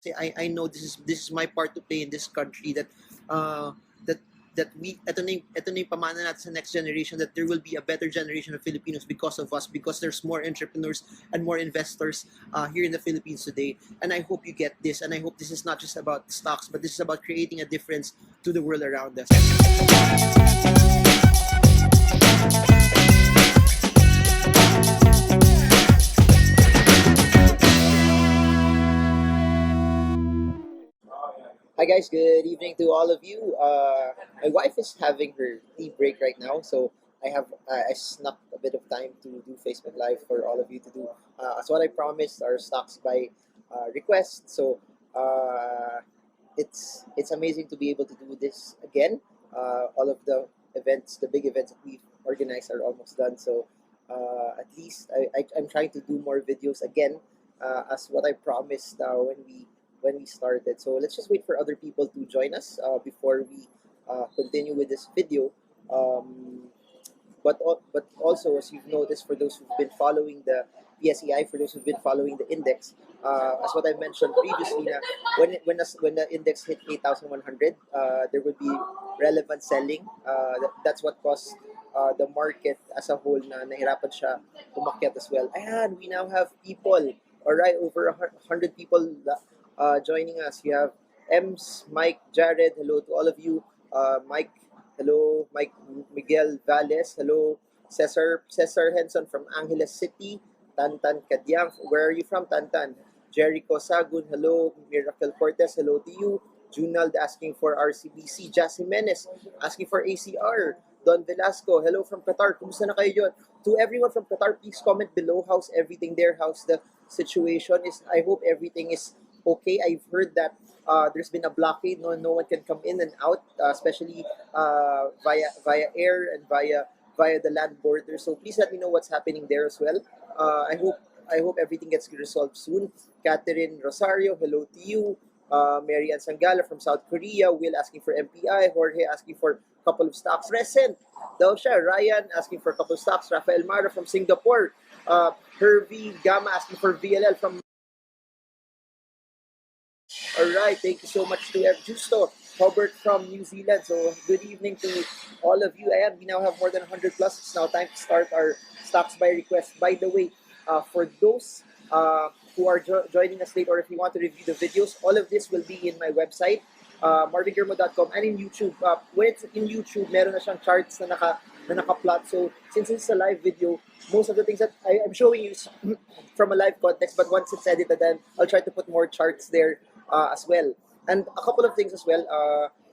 I know this is my part to play in this country, that uh that that we ito na yung pamana natin sa next generation, that there will be a better generation of Filipinos because of us, because there's more entrepreneurs and more investors here in the Philippines today. And I hope you get this, and I hope this is not just about stocks, but this is about creating a difference to the world around us. Hi guys, good evening to all of you. My wife is having her tea break right now, so I snuck a bit of time to do Facebook Live for all of you to do. As what I promised, our stocks by request. So it's amazing to be able to do this again. All of the events, the big events that we've organized, are almost done. So at least I'm trying to do more videos again, as what I promised when we started. So let's just wait for other people to join us before we continue with this video. But also, as you've noticed, for those who've been following the PSEI, for those who've been following the index, as what I mentioned previously, na when the index hit 8,100, there would be relevant selling. That's what caused the market as a whole na nahirapan siya umakyat as well. And we now have people, all right, over 100 people joining us. You have Ems, Mike, Jared. Hello to all of you. Mike, hello. Mike, Miguel Valles. Hello. Cesar Henson from Angeles City. Tantan Kadyang. Where are you from, Tantan? Jericho Sagun. Hello. Miracle Cortez. Hello to you. Junald asking for RCBC. Jas Jimenez asking for ACR. Don Velasco, hello from Qatar. Kumusta na kayo dyan? To everyone from Qatar, please comment below how's everything there, how's the situation is. I hope everything is okay. I've heard that there's been a blockade. No one can come in and out, especially via air and via the land border. So please let me know what's happening there as well. I hope everything gets resolved soon. Catherine Rosario, hello to you. Mary Ann Sangala from South Korea. Will asking for MPI. Jorge asking for a couple of stocks. Recent daw siya. Ryan asking for a couple of stocks. Rafael Mara from Singapore. Hervey Gama asking for VLL from. All right, thank you so much to F. Justo, Robert from New Zealand. So good evening to all of you. And we now have more than 100 plus. It's now time to start our stocks by request. By the way, for those who are joining us late, or if you want to review the videos, all of this will be in my website, marvinggermo.com, and in YouTube. When it's in YouTube, meron na siyang charts na naka-plot. So since it's a live video, most of the things that I'm showing you is from a live context, but once it's edited, then I'll try to put more charts there as well. And a couple of things as well,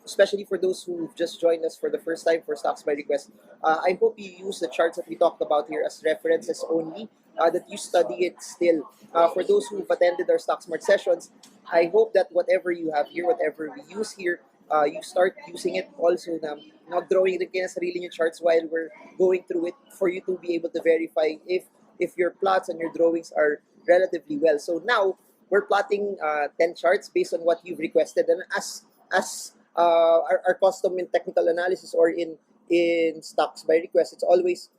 especially for those who've just joined us for the first time for Stocks by Request. I hope you use the charts that we talked about here as references only, that you study it still. For those who've attended our Stock Smart sessions, I hope that whatever you have here, whatever we use here, you start using it also na mag-drawing rin kayo ng sarili nyo charts while we're going through it, for you to be able to verify if your plots and your drawings are relatively well. So now, we're plotting 10 charts based on what you've requested, and as our custom in technical analysis or in stocks by request, it's always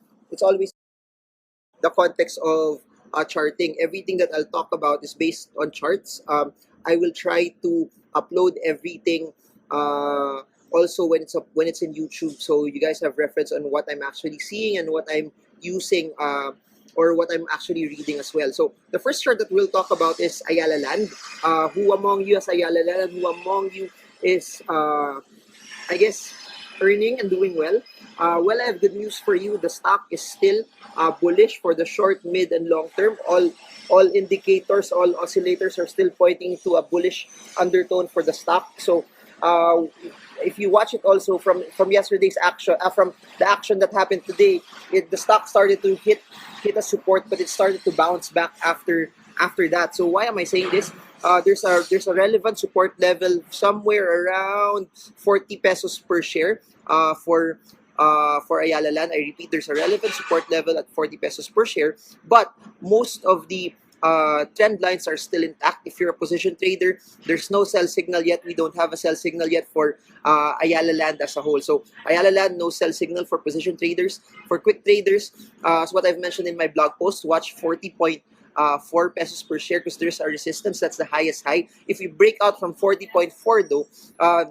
the context of charting. Everything that I'll talk about is based on charts. I will try to upload everything also when it's in YouTube, so you guys have reference on what I'm actually seeing and what I'm using, or what I'm actually reading as well. So the first chart that we'll talk about is Ayala Land. Who among you has Ayala Land? Who among you is, I guess, earning and doing well? Well, I have good news for you. The stock is still bullish for the short, mid, and long term. All indicators, all oscillators are still pointing to a bullish undertone for the stock. So if you watch it also from yesterday's action, from the action that happened today, the stock started to hit a support, but it started to bounce back after that. So why am I saying this? There's a relevant support level somewhere around 40 pesos per share for Ayala Land. I repeat, there's a relevant support level at 40 pesos per share, but most of the trend lines are still intact. If you're a position trader, there's no sell signal yet. We don't have a sell signal yet for Ayala Land as a whole. So Ayala Land, no sell signal for position traders. For quick traders, as what I've mentioned in my blog post, watch 40.1 4 pesos per share because there's a resistance. That's the highest high. If we break out from 40.4 though,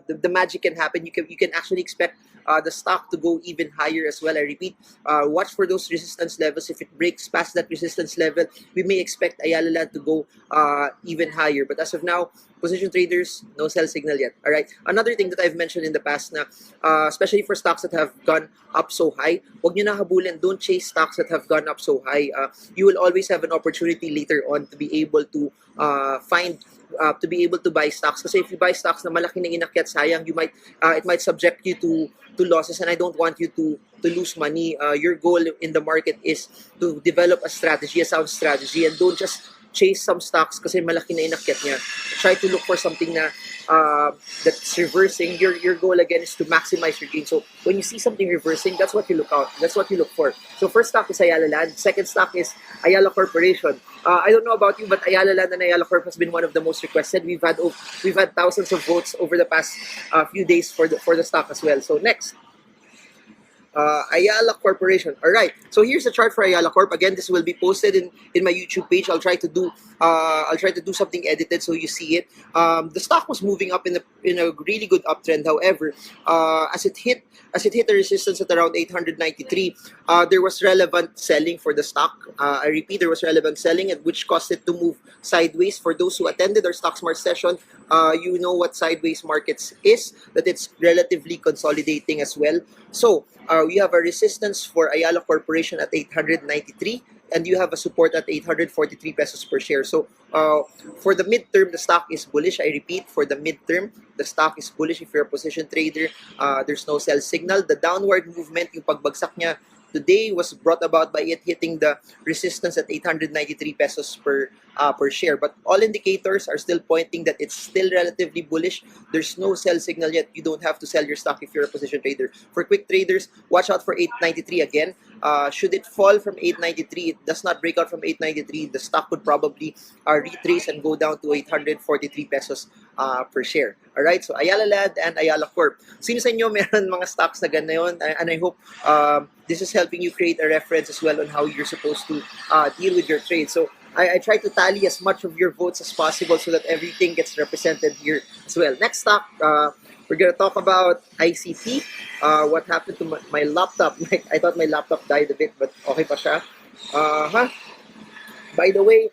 the magic can happen. You can actually expect the stock to go even higher as well. I repeat, watch for those resistance levels. If it breaks past that resistance level, we may expect Ayala Land to go even higher. But as of now, position traders, no sell signal yet. All right. Another thing that I've mentioned in the past na, especially for stocks that have gone up so high, wag nyo na habulin. Don't chase stocks that have gone up so high. You will always have an opportunity later on to be able to to be able to buy stocks. Kasi if you buy stocks na malaki na inakyat, sayang, it might subject you to losses, and I don't want you to lose money. Your goal in the market is to develop a strategy, a sound strategy, and don't just chase some stocks kasi malaki na inakyat niya. Try to look for something na that's reversing. Your goal again is to maximize your gain. So when you see something reversing, that's what you look out. That's what you look for. So first stock is Ayala Land. Second stock is Ayala Corporation. I don't know about you, but Ayala Land and Ayala Corp has been one of the most requested. We've had thousands of votes over the past few days for the stock as well. So next, Ayala Corporation. All right. So here's the chart for Ayala Corp. Again, this will be posted in my YouTube page. I'll try to do something edited so you see it. The stock was moving up in a really good uptrend. However, as it hit the resistance at around 893, there was relevant selling for the stock. I repeat, there was relevant selling, which caused it to move sideways. For those who attended our Stock Smart session, you know what sideways markets is, that it's relatively consolidating as well. So we have a resistance for Ayala Corporation at 893, and you have a support at 843 pesos per share. So for the midterm, the stock is bullish. I repeat, for the midterm, the stock is bullish. If you're a position trader, there's no sell signal. The downward movement, yung pagbagsak niya today, was brought about by it hitting the resistance at 893 pesos per share. But all indicators are still pointing that it's still relatively bullish. There's no sell signal yet. You don't have to sell your stock if you're a position trader. For quick traders, watch out for 893 again. Should it fall from 893, it does not break out from 893, the stock could probably retrace and go down to 843 pesos per share. Alright, so Ayala Land and Ayala Corp. Sino sa inyo meron mga stocks na gano'n? And I hope this is helping you create a reference as well on how you're supposed to deal with your trade. So I try to tally as much of your votes as possible so that everything gets represented here as well. Next stock, we're going to talk about ICT. What happened to my laptop? I thought my laptop died a bit, but okay pa siya. By the way,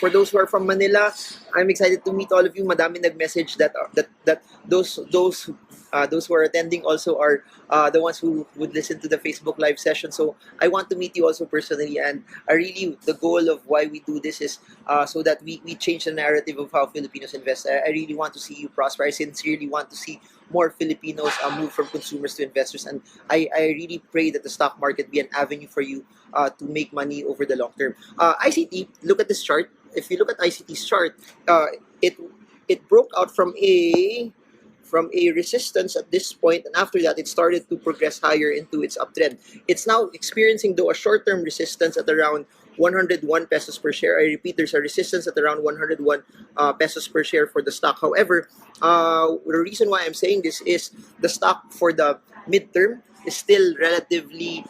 for those who are from Manila, I'm excited to meet all of you. Madami nag-message that those who are attending also are the ones who would listen to the Facebook live session. So I want to meet you also personally, and really the goal of why we do this is so that we change the narrative of how Filipinos invest. I really want to see you prosper. I sincerely want to see more Filipinos move from consumers to investors, and I really pray that the stock market be an avenue for you to make money over the long term. ICT, look at this chart. If you look at ICT's chart, it broke out from a resistance at this point, and after that it started to progress higher into its uptrend. It's now experiencing though a short-term resistance at around 101 pesos per share. I repeat, there's a resistance at around 101 pesos per share for the stock. However, the reason why I'm saying this is the stock for the midterm is still relatively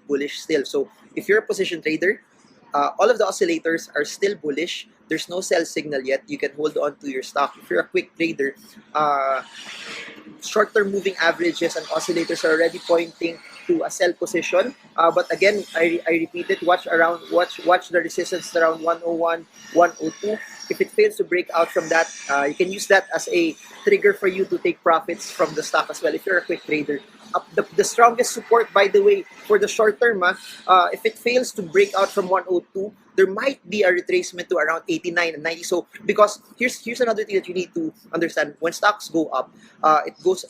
bullish still. So if you're a position trader, all of the oscillators are still bullish. There's no sell signal yet. You can hold on to your stock. If you're a quick trader, short-term moving averages and oscillators are already pointing to a sell position. But again, I repeat it. Watch the resistance around 101, 102. If it fails to break out from that, you can use that as a trigger for you to take profits from the stock as well. If you're a quick trader, the strongest support, by the way, for the short term, if it fails to break out from 102, there might be a retracement to around 89 and 90. So, because here's another thing that you need to understand: when stocks go up,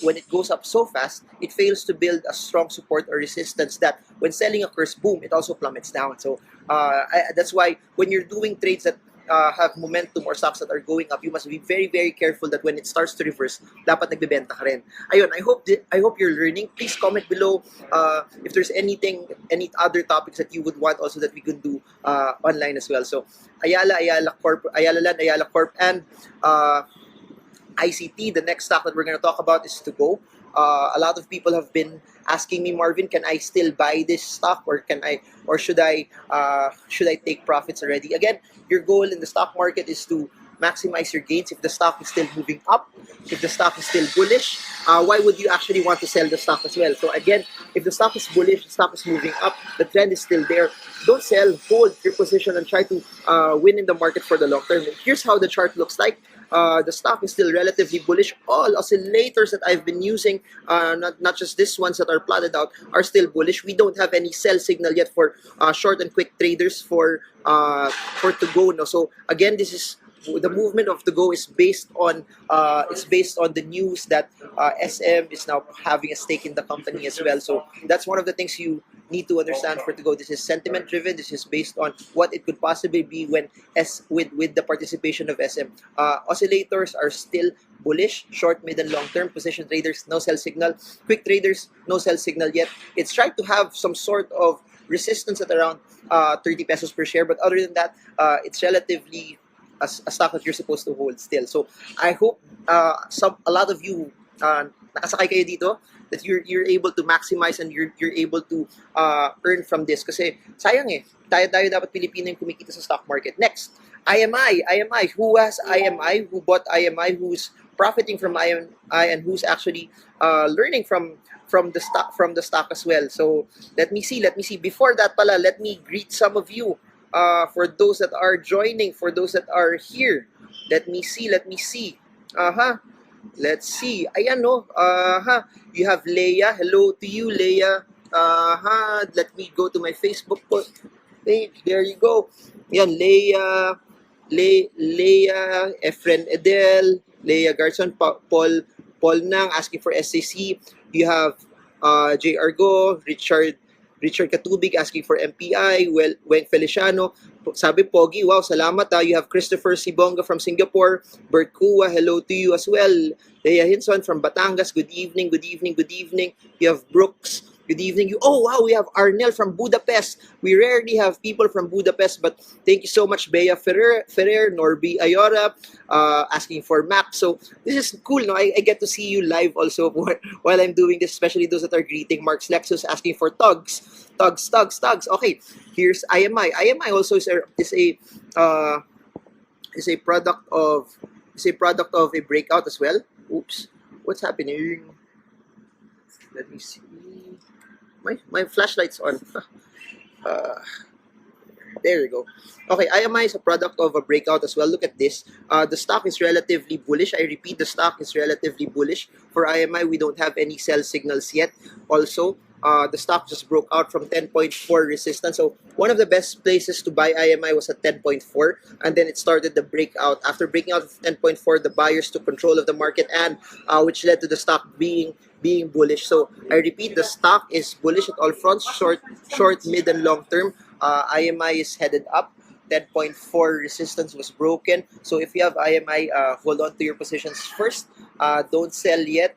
when it goes up so fast, it fails to build a strong support or resistance that when selling occurs, boom, it also plummets down. So that's why when you're doing trades that have momentum or stocks that are going up, you must be very, very careful that when it starts to reverse, dapat nagbebenta ka rin. Ayun, I hope you're learning. Please comment below if there's any other topics that you would want also that we could do online as well. So Ayala Corp, Ayala Land, Ayala Corp, and ICT. The next stock that we're going to talk about is 2GO. A lot of people have been asking me, Marvin, can I still buy this stock, or should I take profits already? Again, your goal in the stock market is to maximize your gains. If the stock is still moving up, if the stock is still bullish, why would you actually want to sell the stock as well? So again, if the stock is bullish, the stock is moving up, the trend is still there, don't sell, hold your position and try to win in the market for the long term. Here's how the chart looks like. The stock is still relatively bullish. All oscillators that I've been using, not just these ones that are plotted out, are still bullish. We don't have any sell signal yet for short and quick traders for 2Go. No? So again, this is the movement of 2Go is based on the news that SM is now having a stake in the company as well. So that's one of the things you need to understand for 2Go. This is sentiment driven. This is based on what it could possibly be when with the participation of SM. Oscillators are still bullish, short, mid, and long term. Position traders, no sell signal. Quick traders, no sell signal yet. It's trying to have some sort of resistance at around 30 pesos per share, but other than that, it's relatively a stock that you're supposed to hold still. So I hope a lot of you nakasakay kayo dito, that you're able to maximize and you're able to earn from this. Kasi sayang tayo dapat Pilipino yung kumikita sa stock market. Next, IMI. Who has IMI? Who bought IMI? Who's profiting from IMI, and who's actually learning from the stock as well? So let me see. Before that pala, let me greet some of you. For those that are joining, for those that are here, let me see. Let's see. Ayan, no. You have Leia. Hello to you, Leia. Let me go to my Facebook page. There you go. Yan, Leia, Efren Edel, Leia Garson, Paul Nang asking for SCC. You have J. Argo, Richard Katubig asking for MPI, Weng Feliciano, sabi Pogi, wow, salamat. You have Christopher Sibonga from Singapore, Bert Kua, hello to you as well. Leia Hinson from Batangas, good evening. You have Brooks, good evening. Oh wow, we have Arnel from Budapest. We rarely have people from Budapest, but thank you so much, Bea Ferrer, Norby Ayora, asking for Mac. So this is cool, no? I get to see you live also while I'm doing this, especially those that are greeting. Mark's Lexus asking for Tugs. Okay, here's IMI. IMI also is a product of a breakout as well. Oops, what's happening? Let me see. My flashlight's on. There you go. Okay, IMI is a product of a breakout as well. Look at this. The stock is relatively bullish. I repeat, the stock is relatively bullish. For IMI, we don't have any sell signals yet. Also, the stock just broke out from 10.4 resistance. So one of the best places to buy IMI was at 10.4, and then it started the breakout. After breaking out of 10.4, the buyers took control of the market, and which led to the stock being bullish. So I repeat, the stock is bullish at all fronts, short, mid, and long term. IMI is headed up. 10.4 resistance was broken. So if you have IMI, hold on to your positions first. Don't sell yet.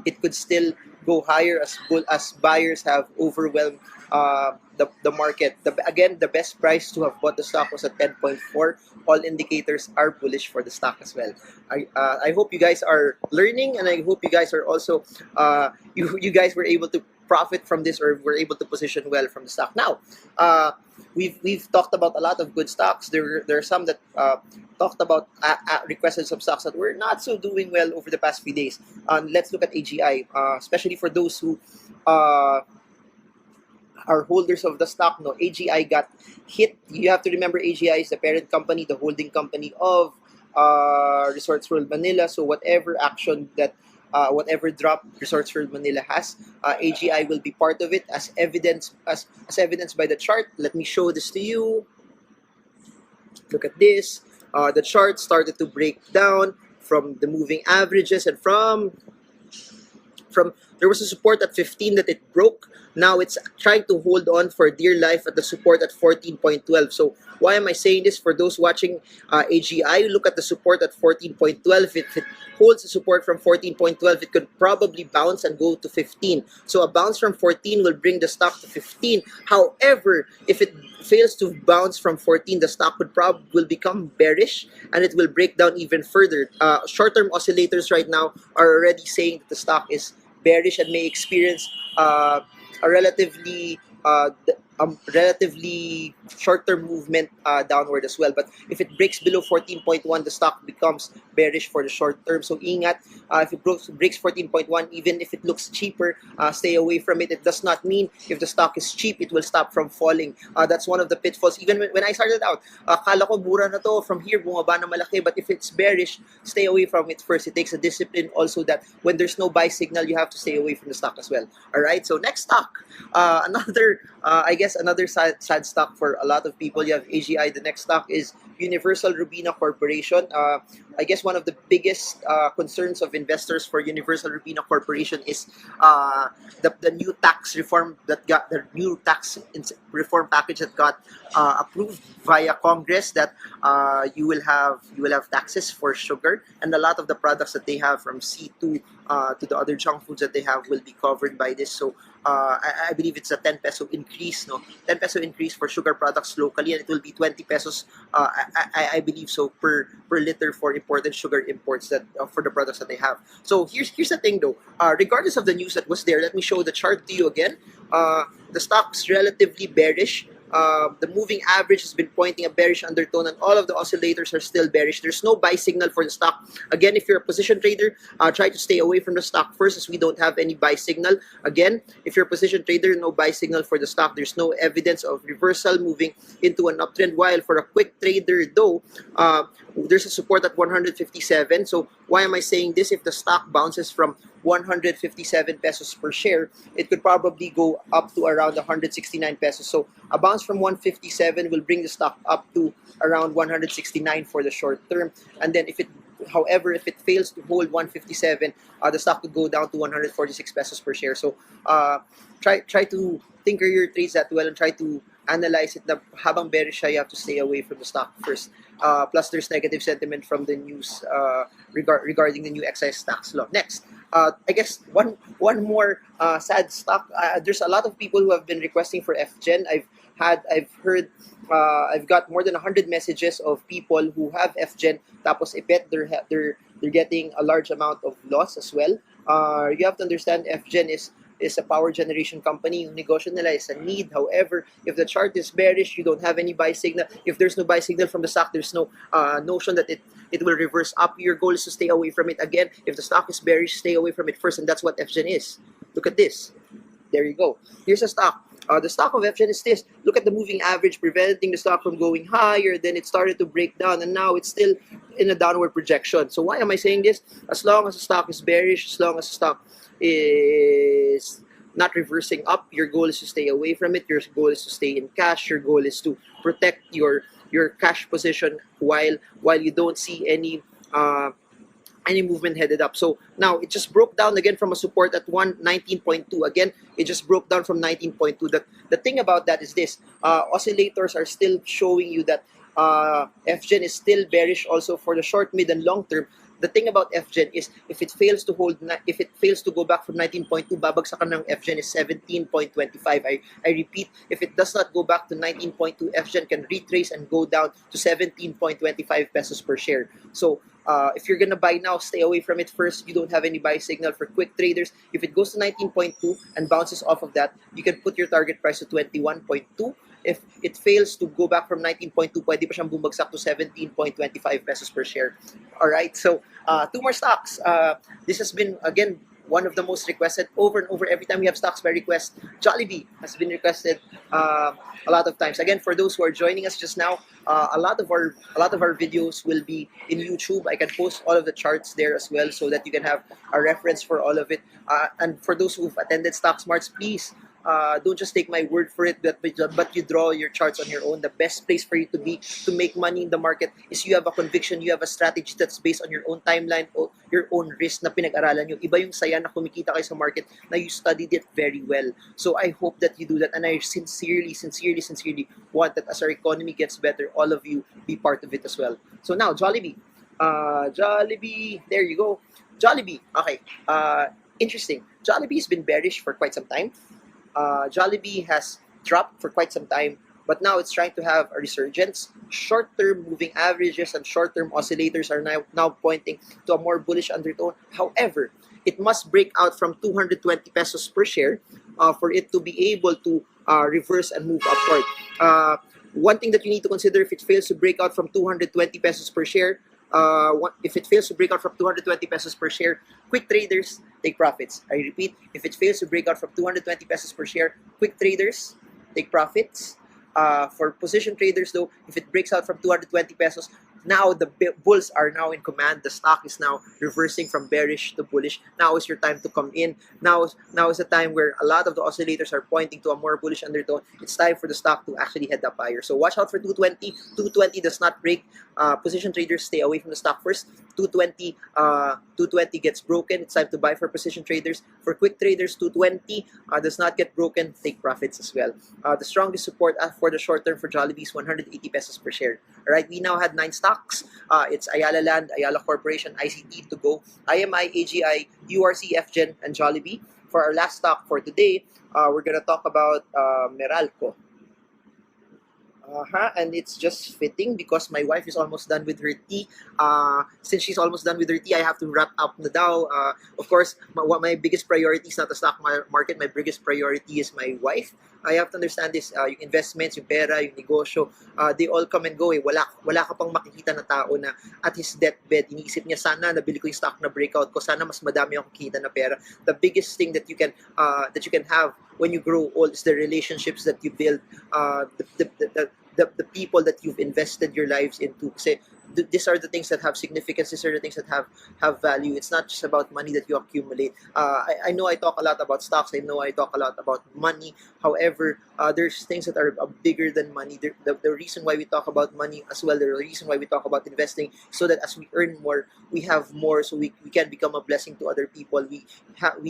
It could still go higher as buyers have overwhelmed the market. Again, the best price to have bought the stock was at 10.4. All indicators are bullish for the stock as well. I hope you guys are learning, and I hope you guys are also you guys were able to profit from this, or were able to position well from the stock. Now, we've talked about a lot of good stocks. There are some that talked about requested some stocks that were not so doing well over the past few days. Let's look at AGI, especially for those who are holders of the stock. No, AGI got hit. You have to remember, AGI is the parent company, the holding company of Resorts World Manila. So whatever action that whatever drop Resorts World Manila has, AGI will be part of it, as evidenced by the chart. Let me show this to you. Look at this. The chart started to break down from the moving averages, and from there was a support at 15 that it broke. Now it's trying to hold on for dear life at the support at 14.12. So why am I saying this? For those watching AGI, look at the support at 14.12. If it holds the support from 14.12, it could probably bounce and go to 15. So a bounce from 14 will bring the stock to 15. However, if it fails to bounce from 14, the stock will become bearish, and it will break down even further. Short-term oscillators right now are already saying that the stock is bearish and may experience a relatively short-term movement downward as well. But if it breaks below 14.1, the stock becomes bearish for the short term. So ingat, if it breaks 14.1, even if it looks cheaper, stay away from it. It does not mean if the stock is cheap, it will stop from falling. That's one of the pitfalls. Even when I started out, kala ko mura na to, from here bumaba na malaki. But if it's bearish, stay away from it first. It takes a discipline also that when there's no buy signal, you have to stay away from the stock as well. All right, so next stock, another sad stock for a lot of people. You have AGI. The next stock is Universal Robina Corporation. I guess one of the biggest concerns of investors for Universal Robina Corporation is the new tax reform reform package that got approved via Congress. That you will have taxes for sugar, and a lot of the products that they have from C2 to the other junk foods that they have will be covered by this. So I believe it's a 10 peso increase, no? 10 peso increase for sugar products locally, and it will be 20 pesos, I believe so, per liter for imported sugar imports that for the products that they have. So here's the thing though, regardless of the news that was there, let me show the chart to you again. The stock's relatively bearish. The moving average has been pointing a bearish undertone, and all of the oscillators are still bearish. There's no buy signal for the stock. Again, if you're a position trader, try to stay away from the stock first, as we don't have any buy signal. Again, if you're a position trader, no buy signal for the stock. There's no evidence of reversal moving into an uptrend. While for a quick trader though, there's a support at 157. So why am I saying this? If the stock bounces from 157 pesos per share, it could probably go up to around 169 pesos. So a bounce from 157 will bring the stock up to around 169 for the short term. And then if it fails to hold 157, the stock could go down to 146 pesos per share. So try to tinker your trades that well and try to analyze it. Na habang bearish siya, you have to stay away from the stock first. Plus, there's negative sentiment from the news regarding the new excise tax law. Next, I guess one more sad stock. There's a lot of people who have been requesting for FGEN. I've heard, I've got more than 100 messages of people who have FGEN. Tapos I bet they're getting a large amount of loss as well. You have to understand, FGEN is a power generation company. Yung negosyo nila is a need. However, if the chart is bearish, you don't have any buy signal. If there's no buy signal from the stock, there's no notion that it will reverse up. Your goal is to stay away from it. Again, if the stock is bearish, stay away from it first, and that's what FGEN is. Look at this. There you go. Here's a stock. The stock of FGEN is this. Look at the moving average preventing the stock from going higher. Then it started to break down, and now it's still in a downward projection. So why am I saying this? As long as the stock is bearish, as long as the stock is not reversing up, your goal is to stay away from it. Your goal is to stay in cash. Your goal is to protect your cash position while you don't see any movement headed up. So now it just broke down again from a support at 19.2. Again, it just broke down from 19.2. The thing about that is this: oscillators are still showing you that FGEN is still bearish also for the short, mid, and long term. The thing about FGEN is if it fails to go back from 19.2, babagsakan ng FGEN is 17.25. I repeat, if it does not go back to 19.2, FGEN can retrace and go down to 17.25 pesos per share. So if you're gonna buy now, stay away from it first. You don't have any buy signal. For quick traders, if it goes to 19.2 and bounces off of that, you can put your target price to 21.2. If it fails to go back from 19.2, pwede pa siyang bumagsak to 17.25 pesos per share. All right, so two more stocks. This has been, again, one of the most requested over and over. Every time we have stocks by request, Jollibee has been requested a lot of times. Again, for those who are joining us just now, a lot of our videos will be in YouTube. I can post all of the charts there as well, so that you can have a reference for all of it. And for those who've attended Stock Smarts, please don't just take my word for it, but you draw your charts on your own. The best place for you to be to make money in the market is you have a conviction, you have a strategy that's based on your own timeline, or your own risk na pinag-aralan nyo. Iba yung saya na kumikita kayo sa market na you studied it very well. So I hope that you do that, and I sincerely want that as our economy gets better, all of you be part of it as well. So now, Jollibee. Jollibee, there you go. Jollibee, okay. Interesting. Jollibee has been bearish for quite some time. Jollibee has dropped for quite some time. but now it's trying to have a resurgence. Short-term moving averages and short-term oscillators are now pointing to a more bullish undertone. However, it must break out from 220 pesos per share for it to be able to reverse and move upward. One thing that you need to consider, if it fails to break out from 220 pesos per share, if it fails to break out from 220 pesos per share, quick traders take profits. I repeat, if it fails to break out from 220 pesos per share, quick traders take profits. For position traders, though, if it breaks out from 220 pesos, now the bulls are now in command. The stock is now reversing from bearish to bullish. Now is your time to come in. Now is the time where a lot of the oscillators are pointing to a more bullish undertone. It's time for the stock to actually head up higher. So watch out for 220. 220 does not break. Position traders, stay away from the stock first. 220 gets broken. It's time to buy for position traders. For quick traders, 220 does not get broken. Take profits as well. The strongest support for the short term for Jollibee is 180 pesos per share. All right, we now had 9 stocks. It's Ayala Land, Ayala Corporation, ICT, 2GO, IMI, AGI, URC, FGEN, and Jollibee. For our last stock for today, we're gonna talk about Meralco. And it's just fitting because my wife is almost done with her tea. Since she's almost done with her tea, I have to wrap up na daw. Of course, my biggest priority is not the stock market. My biggest priority is my wife. I have to understand this. Yung investments, yung pera, yung negosyo, they all come and go. Wala ka pang makikita na tao na at his deathbed, iniisip niya, sana nabili ko yung stock na breakout ko. Sana mas madami akong kita na pera. The biggest thing that you can have when you grow old is the relationships that you build, the people that you've invested your lives into. Kasi these are the things that have significance. These are the things that have value. It's not just about money that you accumulate. I know I talk a lot about stocks. I know I talk a lot about money. However, there's things that are bigger than money. The reason why we talk about money as well, the reason why we talk about investing, so that as we earn more, we have more, so we can become a blessing to other people. We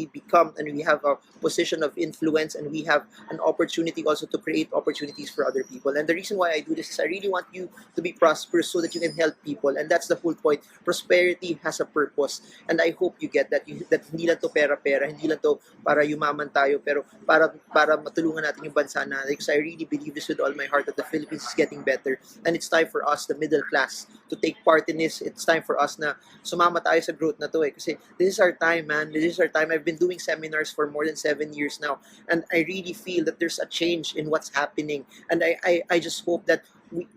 become, and we have a position of influence, and we have an opportunity also to create opportunities for other people. And the reason why I do this is I really want you to be prosperous so that you can help people, and that's the whole point. Prosperity has a purpose, and I hope you get that. That hindi lang to pera-pera, hindi lang to para yumaman tayo, pero para matulungan natin yung bansa natin. Because I really believe this with all my heart that the Philippines is getting better, and it's time for us, the middle class, to take part in this. It's time for us na sumama tayo sa growth na to kasi this is our time, man. This is our time. I've been doing seminars for more than 7 years now, and I really feel that there's a change in what's happening, and I just hope that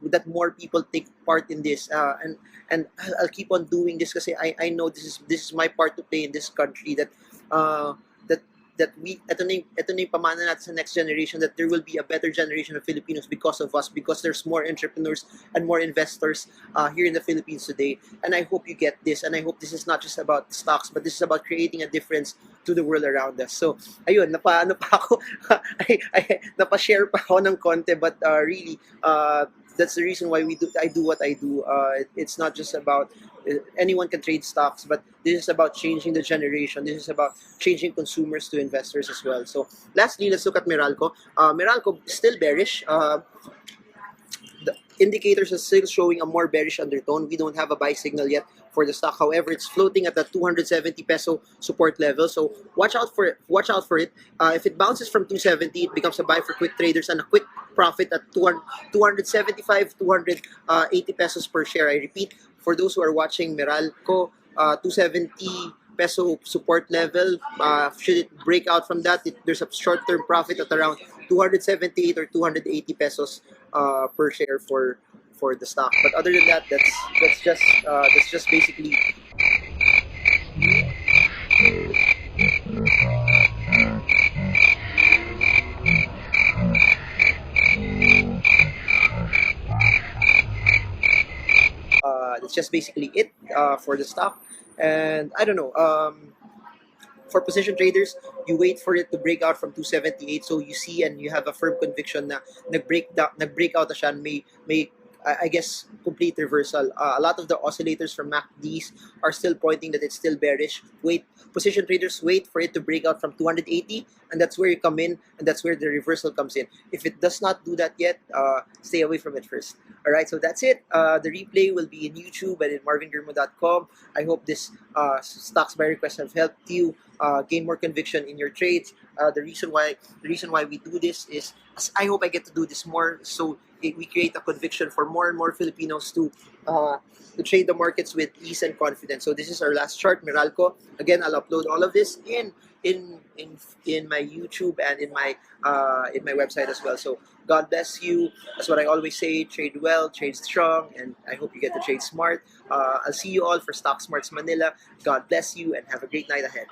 that more people take part in this, and I'll keep on doing this because I know this is my part to play in this country, that we ito na yung pamana natin sa next generation, that there will be a better generation of Filipinos because of us, because there's more entrepreneurs and more investors here in the Philippines today. And I hope you get this, and I hope this is not just about stocks, but this is about creating a difference to the world around us. So ayun, napa-share pa ako ng konti, but really that's the reason why I do what I do. It's not just about anyone can trade stocks, but this is about changing the generation. This is about changing consumers to investors as well. So lastly, let's look at Meralco. Meralco is still bearish. The indicators are still showing a more bearish undertone. We don't have a buy signal yet for the stock. However, it's floating at the 270 peso support level. So watch out for it. If it bounces from 270, it becomes a buy for quick traders and a quick profit at 275, 280 pesos per share. I repeat, for those who are watching Meralco, 270 peso support level. Should it break out from that, there's a short-term profit at around 278 or 280 pesos per share for the stock. But other than that, that's just basically it for the stock. And I don't know. For position traders, you wait for it to break out from 278, so you see and you have a firm conviction na nag-break out na siya, may I guess, complete reversal. A lot of the oscillators from MACDs are still pointing that it's still bearish. Position traders wait for it to break out from 280, and that's where you come in, and that's where the reversal comes in. If it does not do that yet, stay away from it first. All right, so that's it. The replay will be in YouTube and in marvingirmo.com. I hope this stocks by request have helped you gain more conviction in your trades. The reason why we do this is, I hope I get to do this more, so we create a conviction for more and more Filipinos to trade the markets with ease and confidence. So this is our last chart, Meralco. Again, I'll upload all of this in my YouTube and in my website as well. So God bless you. That's what I always say: trade well, trade strong, and I hope you get to trade smart. I'll see you all for Stock Smarts Manila. God bless you and have a great night ahead.